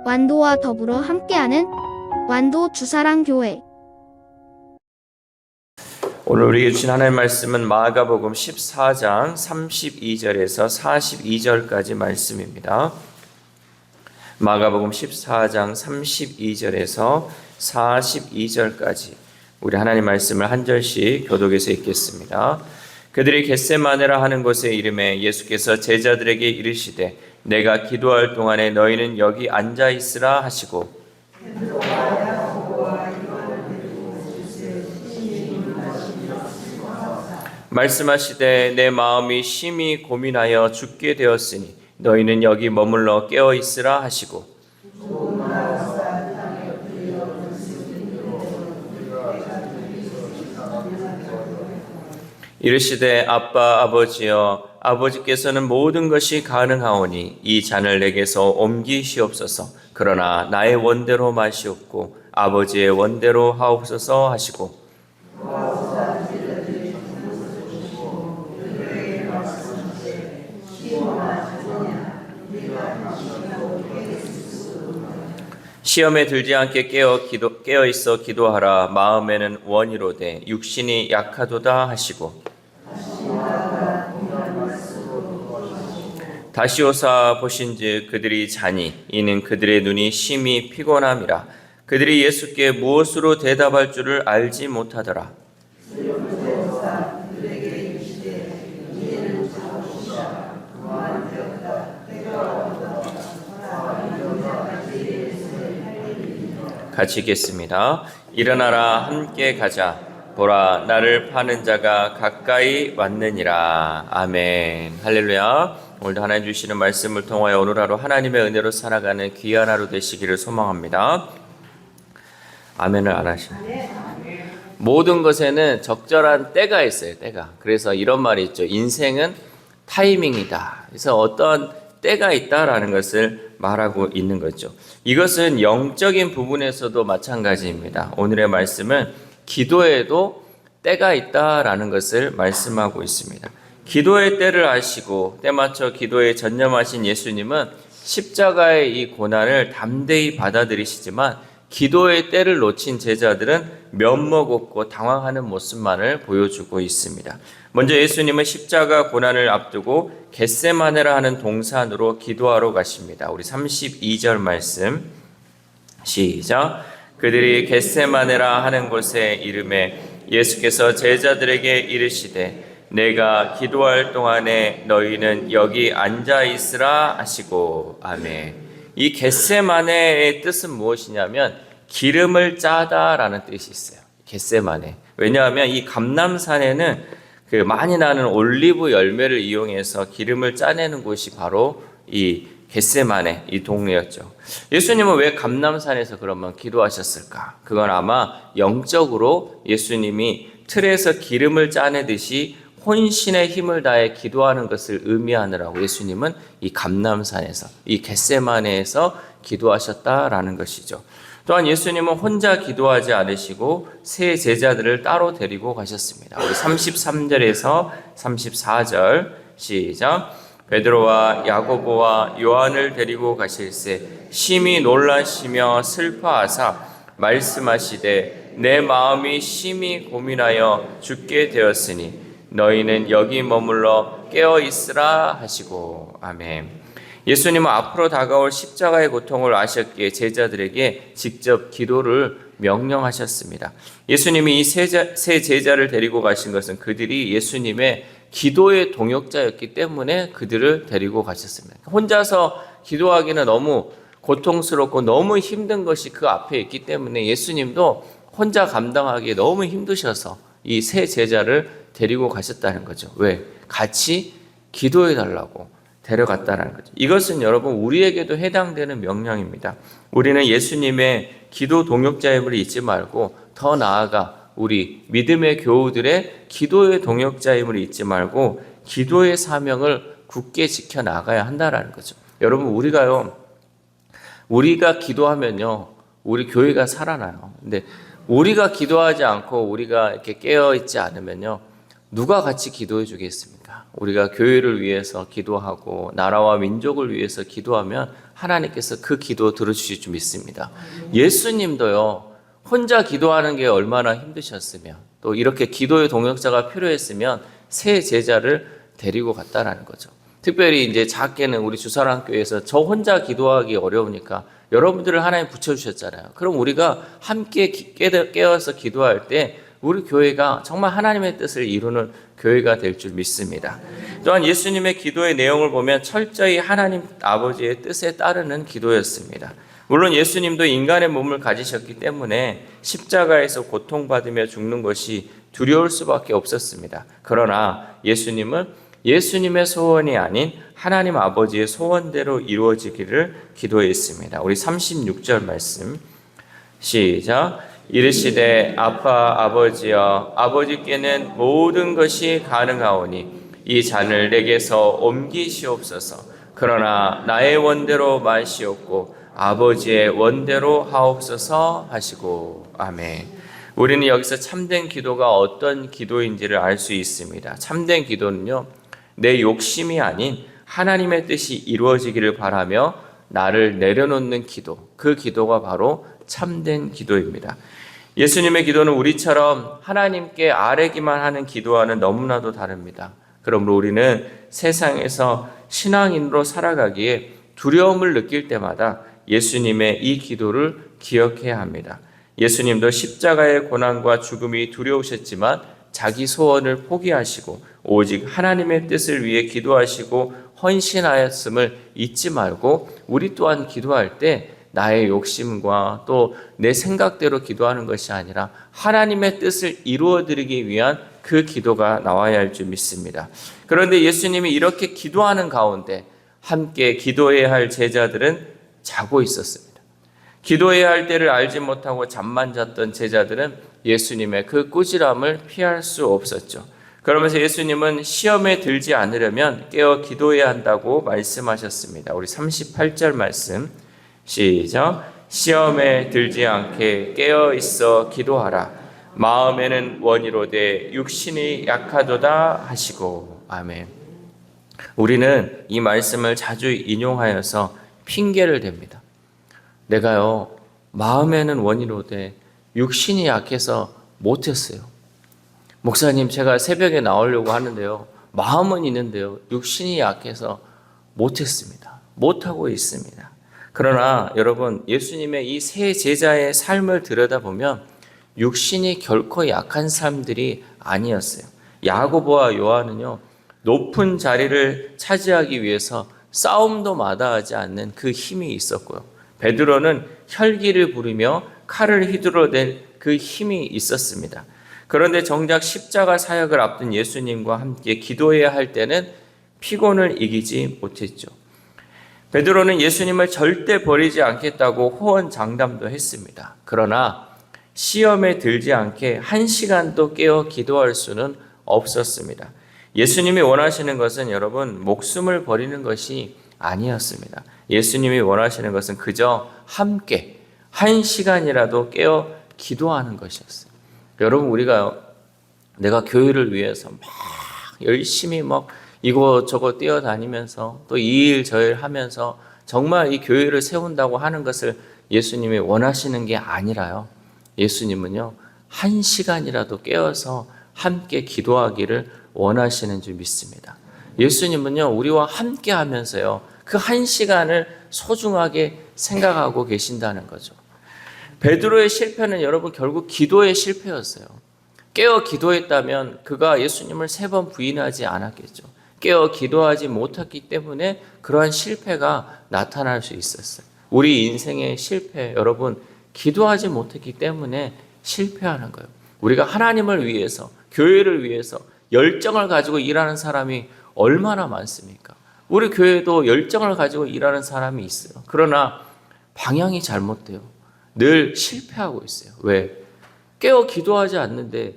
완도와 더불어 함께하는 완도 주사랑교회. 오늘 우리에게 주신 하나님의 말씀은 마가복음 14장 32절에서 42절까지 말씀입니다. 마가복음 14장 32절에서 42절까지 우리 하나님 말씀을 한 절씩 교독해서 읽겠습니다. 그들이 겟세마네라 하는 곳에 이름에 예수께서 제자들에게 이르시되 내가 기도할 동안에 너희는 여기 앉아 있으라 하시고 말씀하시되 내 마음이 심히 고민하여 죽게 되었으니 너희는 여기 머물러 깨어 있으라 하시고 이르시되 아빠 아버지여 아버지께서는 모든 것이 가능하오니 이 잔을 내게서 옮기시옵소서. 그러나 나의 원대로 마시옵고 아버지의 원대로 하옵소서 하시고 시험에 들지 않게 깨어 있어 기도하라. 마음에는 원이로되 육신이 약하도다 하시고 다시 오사 보신즉 그들이 자니 이는 그들의 눈이 심히 피곤함이라. 그들이 예수께 무엇으로 대답할 줄을 알지 못하더라. 같이 읽겠습니다. 일어나라 함께 가자. 보라 나를 파는 자가 가까이 왔느니라. 아멘. 할렐루야. 오늘도 하나님 주시는 말씀을 통하여 오늘 하루 하나님의 은혜로 살아가는 귀한 하루 되시기를 소망합니다. 아멘을 안 하시네. 모든 것에는 적절한 때가 있어요. 때가. 그래서 이런 말이 있죠. 인생은 타이밍이다. 그래서 어떤 때가 있다라는 것을 말하고 있는 거죠. 이것은 영적인 부분에서도 마찬가지입니다. 오늘의 말씀은 기도에도 때가 있다라는 것을 말씀하고 있습니다. 기도의 때를 아시고 때맞춰 기도에 전념하신 예수님은 십자가의 이 고난을 담대히 받아들이시지만 기도의 때를 놓친 제자들은 면목 없고 당황하는 모습만을 보여주고 있습니다. 먼저 예수님은 십자가 고난을 앞두고 겟세마네라 하는 동산으로 기도하러 가십니다. 우리 32절 말씀 시작. 그들이 겟세마네라 하는 곳에 이름에 예수께서 제자들에게 이르시되 내가 기도할 동안에 너희는 여기 앉아 있으라 하시고 아멘. 이 겟세마네의 뜻은 무엇이냐면 기름을 짜다라는 뜻이 있어요. 겟세마네. 왜냐하면 이 감람산에는 그 많이 나는 올리브 열매를 이용해서 기름을 짜내는 곳이 바로 이 겟세마네 이 동네였죠. 예수님은 왜 감람산에서 그러면 기도하셨을까? 그건 아마 영적으로 예수님이 틀에서 기름을 짜내듯이 혼신의 힘을 다해 기도하는 것을 의미하느라고 예수님은 이 감람산에서 이 겟세마네에서 기도하셨다라는 것이죠. 또한 예수님은 혼자 기도하지 않으시고 세 제자들을 따로 데리고 가셨습니다. 우리 33절에서 34절 시작. 베드로와 야고보와 요한을 데리고 가실새 심히 놀라시며 슬퍼하사 말씀하시되 내 마음이 심히 고민하여 죽게 되었으니 너희는 여기 머물러 깨어 있으라 하시고 아멘. 예수님은 앞으로 다가올 십자가의 고통을 아셨기에 제자들에게 직접 기도를 명령하셨습니다. 예수님이 이 세 제자를 데리고 가신 것은 그들이 예수님의 기도의 동역자였기 때문에 그들을 데리고 가셨습니다. 혼자서 기도하기는 너무 고통스럽고 너무 힘든 것이 그 앞에 있기 때문에 예수님도 혼자 감당하기 너무 힘드셔서 이 세 제자를 데리고 가셨다는 거죠. 왜? 같이 기도해 달라고 데려갔다는 거죠. 이것은 여러분 우리에게도 해당되는 명령입니다. 우리는 예수님의 기도 동역자임을 잊지 말고 더 나아가 우리 믿음의 교우들의 기도의 동역자임을 잊지 말고 기도의 사명을 굳게 지켜나가야 한다는 거죠. 여러분 우리가 기도하면요 우리 교회가 살아나요. 근데 우리가 기도하지 않고 우리가 이렇게 깨어있지 않으면요 누가 같이 기도해 주겠습니까? 우리가 교회를 위해서 기도하고 나라와 민족을 위해서 기도하면 하나님께서 그 기도 들어주실 줄 믿습니다. 예수님도요, 혼자 기도하는 게 얼마나 힘드셨으면, 또 이렇게 기도의 동역자가 필요했으면 새 제자를 데리고 갔다라는 거죠. 특별히 이제 작게는 우리 주사랑교회에서 저 혼자 기도하기 어려우니까 여러분들을 하나님 붙여주셨잖아요. 그럼 우리가 함께 깨어서 기도할 때 우리 교회가 정말 하나님의 뜻을 이루는 교회가 될 줄 믿습니다. 또한 예수님의 기도의 내용을 보면 철저히 하나님 아버지의 뜻에 따르는 기도였습니다. 물론 예수님도 인간의 몸을 가지셨기 때문에 십자가에서 고통받으며 죽는 것이 두려울 수밖에 없었습니다. 그러나 예수님은 예수님의 소원이 아닌 하나님 아버지의 소원대로 이루어지기를 기도했습니다. 우리 36절 말씀 시작. 이르시되 아빠 아버지여 아버지께는 모든 것이 가능하오니 이 잔을 내게서 옮기시옵소서. 그러나 나의 원대로 마시옵고 아버지의 원대로 하옵소서 하시고. 아멘. 우리는 여기서 참된 기도가 어떤 기도인지를 알 수 있습니다. 참된 기도는요, 내 욕심이 아닌 하나님의 뜻이 이루어지기를 바라며 나를 내려놓는 기도, 그 기도가 바로 참된 기도입니다. 예수님의 기도는 우리처럼 하나님께 아뢰기만 하는 기도와는 너무나도 다릅니다. 그러므로 우리는 세상에서 신앙인으로 살아가기에 두려움을 느낄 때마다 예수님의 이 기도를 기억해야 합니다. 예수님도 십자가의 고난과 죽음이 두려우셨지만 자기 소원을 포기하시고 오직 하나님의 뜻을 위해 기도하시고 헌신하였음을 잊지 말고 우리 또한 기도할 때 나의 욕심과 또 내 생각대로 기도하는 것이 아니라 하나님의 뜻을 이루어드리기 위한 그 기도가 나와야 할 줄 믿습니다. 그런데 예수님이 이렇게 기도하는 가운데 함께 기도해야 할 제자들은 자고 있었습니다. 기도해야 할 때를 알지 못하고 잠만 잤던 제자들은 예수님의 그 꾸지람을 피할 수 없었죠. 그러면서 예수님은 시험에 들지 않으려면 깨어 기도해야 한다고 말씀하셨습니다. 우리 38절 말씀 시작. 시험에 들지 않게 깨어 있어 기도하라. 마음에는 원이로되 육신이 약하도다 하시고. 아멘. 우리는 이 말씀을 자주 인용하여서 핑계를 댑니다. 내가요, 마음에는 원이로되 육신이 약해서 못했어요. 목사님, 제가 새벽에 나오려고 하는데요, 마음은 있는데요, 육신이 약해서 못했습니다. 못하고 있습니다. 그러나 여러분, 예수님의 이 세 제자의 삶을 들여다보면 육신이 결코 약한 사람들이 아니었어요. 야고보와 요한은요, 높은 자리를 차지하기 위해서 싸움도 마다하지 않는 그 힘이 있었고요. 베드로는 혈기를 부리며 칼을 휘두르는 그 힘이 있었습니다. 그런데 정작 십자가 사역을 앞둔 예수님과 함께 기도해야 할 때는 피곤을 이기지 못했죠. 베드로는 예수님을 절대 버리지 않겠다고 호언장담도 했습니다. 그러나 시험에 들지 않게 한 시간도 깨어 기도할 수는 없었습니다. 예수님이 원하시는 것은 여러분, 목숨을 버리는 것이 아니었습니다. 예수님이 원하시는 것은 그저 함께 한 시간이라도 깨어 기도하는 것이었어요. 여러분, 우리가 내가 교회를 위해서 막 열심히 막 이곳저곳 뛰어다니면서 또 이 일 저 일 하면서 정말 이 교회를 세운다고 하는 것을 예수님이 원하시는 게 아니라요. 예수님은요, 한 시간이라도 깨어서 함께 기도하기를 원하시는 줄 믿습니다. 예수님은요, 우리와 함께 하면서요, 그 한 시간을 소중하게 생각하고 계신다는 거죠. 베드로의 실패는 여러분 결국 기도의 실패였어요. 깨어 기도했다면 그가 예수님을 3번 부인하지 않았겠죠. 깨어 기도하지 못했기 때문에 그러한 실패가 나타날 수 있었어요. 우리 인생의 실패, 여러분, 기도하지 못했기 때문에 실패하는 거예요. 우리가 하나님을 위해서, 교회를 위해서 열정을 가지고 일하는 사람이 얼마나 많습니까? 우리 교회도 열정을 가지고 일하는 사람이 있어요. 그러나 방향이 잘못돼요. 늘 실패하고 있어요. 왜? 깨어 기도하지 않는데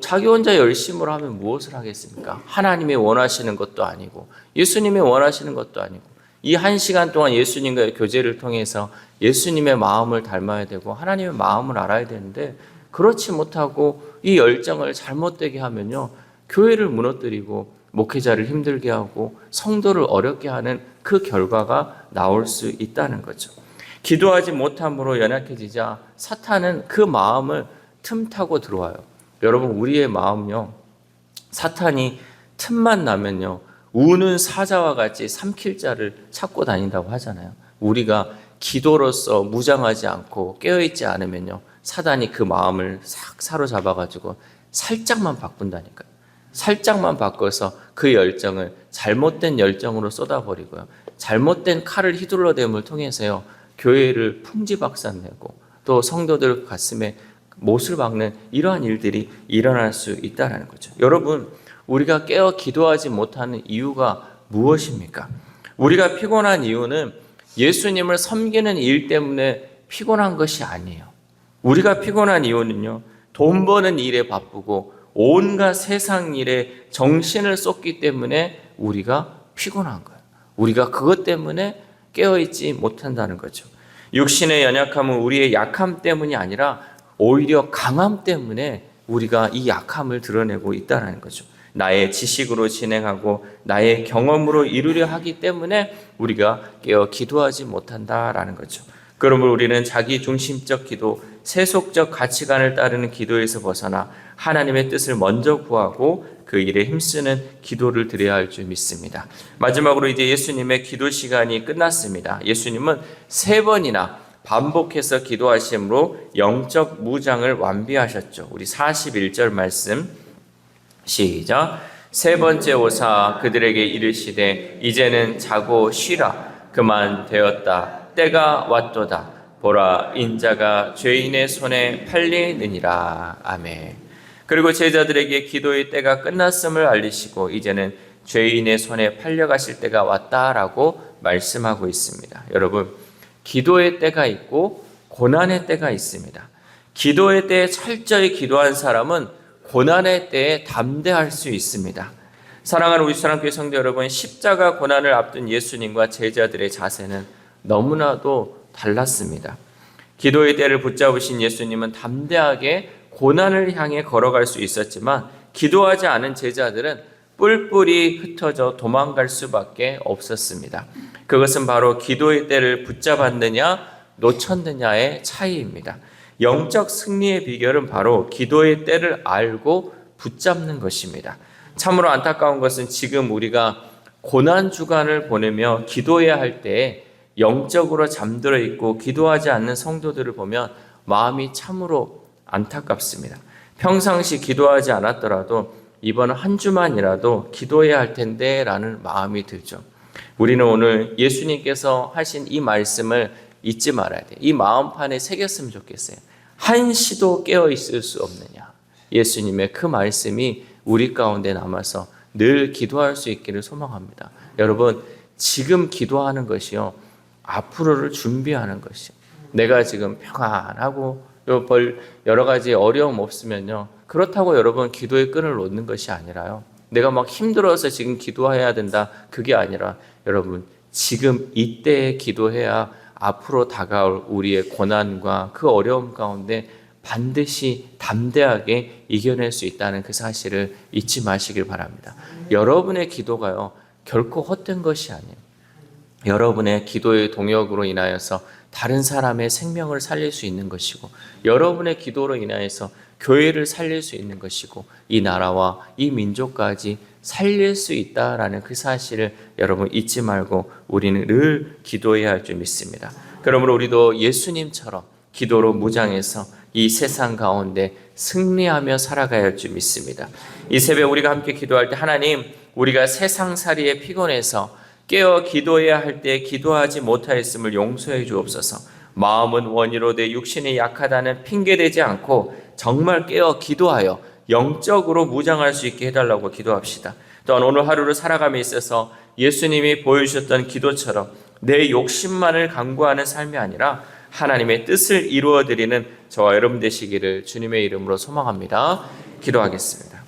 자기 혼자 열심으로 하면 무엇을 하겠습니까? 하나님이 원하시는 것도 아니고 예수님이 원하시는 것도 아니고 이 한 시간 동안 예수님과의 교제를 통해서 예수님의 마음을 닮아야 되고 하나님의 마음을 알아야 되는데 그렇지 못하고 이 열정을 잘못되게 하면요, 교회를 무너뜨리고 목회자를 힘들게 하고 성도를 어렵게 하는 그 결과가 나올 수 있다는 거죠. 기도하지 못함으로 연약해지자 사탄은 그 마음을 틈타고 들어와요. 여러분, 우리의 마음요, 사탄이 틈만 나면요, 우는 사자와 같이 삼킬 자를 찾고 다닌다고 하잖아요. 우리가 기도로서 무장하지 않고 깨어있지 않으면요, 사단이 그 마음을 싹 사로잡아가지고 살짝만 바꾼다니까요. 살짝만 바꿔서 그 열정을 잘못된 열정으로 쏟아버리고요, 잘못된 칼을 휘둘러댐을 통해서요, 교회를 풍지박산내고 또 성도들 가슴에 못을 박는 이러한 일들이 일어날 수 있다는 거죠. 여러분, 우리가 깨어 기도하지 못하는 이유가 무엇입니까? 우리가 피곤한 이유는 예수님을 섬기는 일 때문에 피곤한 것이 아니에요. 우리가 피곤한 이유는요, 돈 버는 일에 바쁘고 온갖 세상 일에 정신을 쏟기 때문에 우리가 피곤한 거예요. 우리가 그것 때문에 깨어있지 못한다는 거죠. 육신의 연약함은 우리의 약함 때문이 아니라 오히려 강함 때문에 우리가 이 약함을 드러내고 있다는 거죠. 나의 지식으로 진행하고 나의 경험으로 이루려 하기 때문에 우리가 깨어 기도하지 못한다라는 거죠. 그러므로 우리는 자기 중심적 기도, 세속적 가치관을 따르는 기도에서 벗어나 하나님의 뜻을 먼저 구하고 그 일에 힘쓰는 기도를 드려야 할 줄 믿습니다. 마지막으로 이제 예수님의 기도 시간이 끝났습니다. 예수님은 3번이나 반복해서 기도하심으로 영적 무장을 완비하셨죠. 우리 41절 말씀 시작. 3번째 오사 그들에게 이르시되 이제는 자고 쉬라. 그만 되었다. 때가 왔도다. 보라, 인자가 죄인의 손에 팔리느니라. 아멘. 그리고 제자들에게 기도의 때가 끝났음을 알리시고 이제는 죄인의 손에 팔려가실 때가 왔다라고 말씀하고 있습니다. 여러분, 기도의 때가 있고 고난의 때가 있습니다. 기도의 때에 철저히 기도한 사람은 고난의 때에 담대할 수 있습니다. 사랑하는 우리 사랑교회 성도 여러분, 십자가 고난을 앞둔 예수님과 제자들의 자세는 너무나도 달랐습니다. 기도의 때를 붙잡으신 예수님은 담대하게 고난을 향해 걸어갈 수 있었지만 기도하지 않은 제자들은 뿔뿔이 흩어져 도망갈 수밖에 없었습니다. 그것은 바로 기도의 때를 붙잡았느냐 놓쳤느냐의 차이입니다. 영적 승리의 비결은 바로 기도의 때를 알고 붙잡는 것입니다. 참으로 안타까운 것은 지금 우리가 고난 주간을 보내며 기도해야 할 때에 영적으로 잠들어 있고 기도하지 않는 성도들을 보면 마음이 참으로 안타깝습니다. 평상시 기도하지 않았더라도 이번 한 주만이라도 기도해야 할 텐데 라는 마음이 들죠. 우리는 오늘 예수님께서 하신 이 말씀을 잊지 말아야 돼요. 이 마음판에 새겼으면 좋겠어요. 한시도 깨어 있을 수 없느냐. 예수님의 그 말씀이 우리 가운데 남아서 늘 기도할 수 있기를 소망합니다. 여러분, 지금 기도하는 것이요, 앞으로를 준비하는 것이요. 내가 지금 평안하고 여러 가지 어려움 없으면요, 그렇다고 여러분 기도의 끈을 놓는 것이 아니라요, 내가 막 힘들어서 지금 기도해야 된다, 그게 아니라 여러분 지금 이때에 기도해야 앞으로 다가올 우리의 고난과 그 어려움 가운데 반드시 담대하게 이겨낼 수 있다는 그 사실을 잊지 마시길 바랍니다. 여러분의 기도가요, 결코 헛된 것이 아니에요. 여러분의 기도의 동역으로 인하여서 다른 사람의 생명을 살릴 수 있는 것이고, 여러분의 기도로 인하여서 교회를 살릴 수 있는 것이고, 이 나라와 이 민족까지 살릴 수 있다라는 그 사실을 여러분 잊지 말고 우리는 늘 기도해야 할 줄 믿습니다. 그러므로 우리도 예수님처럼 기도로 무장해서 이 세상 가운데 승리하며 살아가야 할 줄 믿습니다. 이 새벽 우리가 함께 기도할 때, 하나님, 우리가 세상살이에 피곤해서 깨어 기도해야 할 때 기도하지 못하였음을 용서해 주옵소서. 마음은 원이로되 육신이 약하다는 핑계대지 않고 정말 깨어 기도하여 영적으로 무장할 수 있게 해달라고 기도합시다. 또한 오늘 하루를 살아감에 있어서 예수님이 보여주셨던 기도처럼 내 욕심만을 강구하는 삶이 아니라 하나님의 뜻을 이루어드리는 저와 여러분 되시기를 주님의 이름으로 소망합니다. 기도하겠습니다.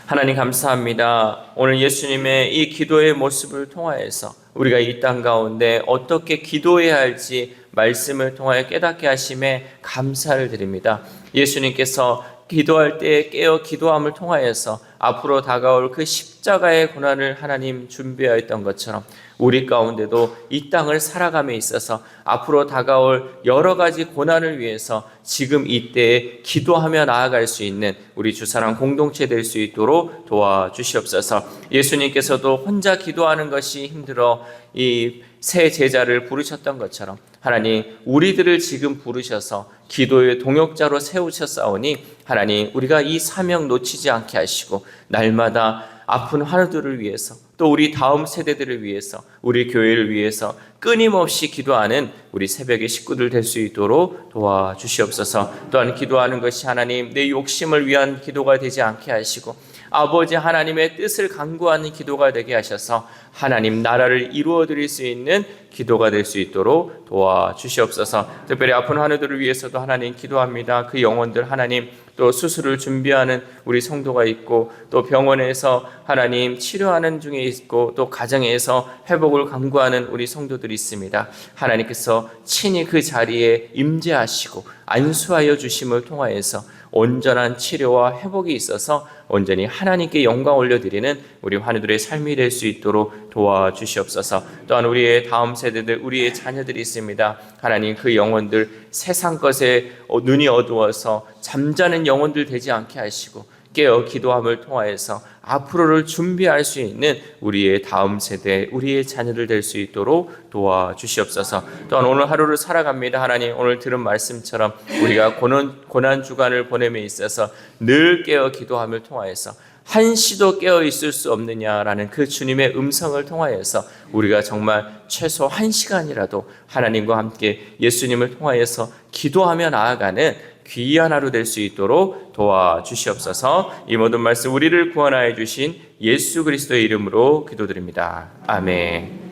하나님 감사합니다. 오늘 예수님의 이 기도의 모습을 통하여서 우리가 이 땅 가운데 어떻게 기도해야 할지 말씀을 통하여 깨닫게 하심에 감사를 드립니다. 예수님께서 기도할 때 깨어 기도함을 통하여서 앞으로 다가올 그 십자가의 고난을 하나님 준비하였던 것처럼 우리 가운데도 이 땅을 살아감에 있어서 앞으로 다가올 여러 가지 고난을 위해서 지금 이때에 기도하며 나아갈 수 있는 우리 주사랑 공동체 될 수 있도록 도와주시옵소서. 예수님께서도 혼자 기도하는 것이 힘들어 이 새 제자를 부르셨던 것처럼 하나님 우리들을 지금 부르셔서 기도의 동역자로 세우셨사오니 하나님 우리가 이 사명 놓치지 않게 하시고 날마다 아픈 환우들을 위해서 또 우리 다음 세대들을 위해서 우리 교회를 위해서 끊임없이 기도하는 우리 새벽의 식구들 될 수 있도록 도와주시옵소서. 또한 기도하는 것이 하나님 내 욕심을 위한 기도가 되지 않게 하시고 아버지 하나님의 뜻을 간구하는 기도가 되게 하셔서 하나님 나라를 이루어 드릴 수 있는 기도가 될 수 있도록 도와주시옵소서. 특별히 아픈 환우들을 위해서도 하나님 기도합니다. 그 영혼들 하나님 또 수술을 준비하는 우리 성도가 있고 또 병원에서 하나님 치료하는 중에 있고 또 가정에서 회복을 간구하는 우리 성도들이 있습니다. 하나님께서 친히 그 자리에 임재하시고 안수하여 주심을 통하여서 온전한 치료와 회복이 있어서 온전히 하나님께 영광 올려드리는 우리 환우들의 삶이 될 수 있도록 도와주시옵소서. 또한 우리의 다음 세대들 우리의 자녀들이 있습니다. 하나님 그 영혼들 세상 것에 눈이 어두워서 잠자는 영혼들 되지 않게 하시고 깨어 기도함을 통하여서 앞으로를 준비할 수 있는 우리의 다음 세대, 우리의 자녀들 될 수 있도록 도와주시옵소서. 또한 오늘 하루를 살아갑니다. 하나님 오늘 들은 말씀처럼 우리가 고난 주간을 보냄에 있어서 늘 깨어 기도함을 통하여서 한시도 깨어 있을 수 없느냐라는 그 주님의 음성을 통하여서 우리가 정말 최소 1시간이라도 하나님과 함께 예수님을 통하여서 기도하며 나아가는 귀한 하루 될 수 있도록 도와주시옵소서. 이 모든 말씀 우리를 구원하여 주신 예수 그리스도의 이름으로 기도드립니다. 아멘.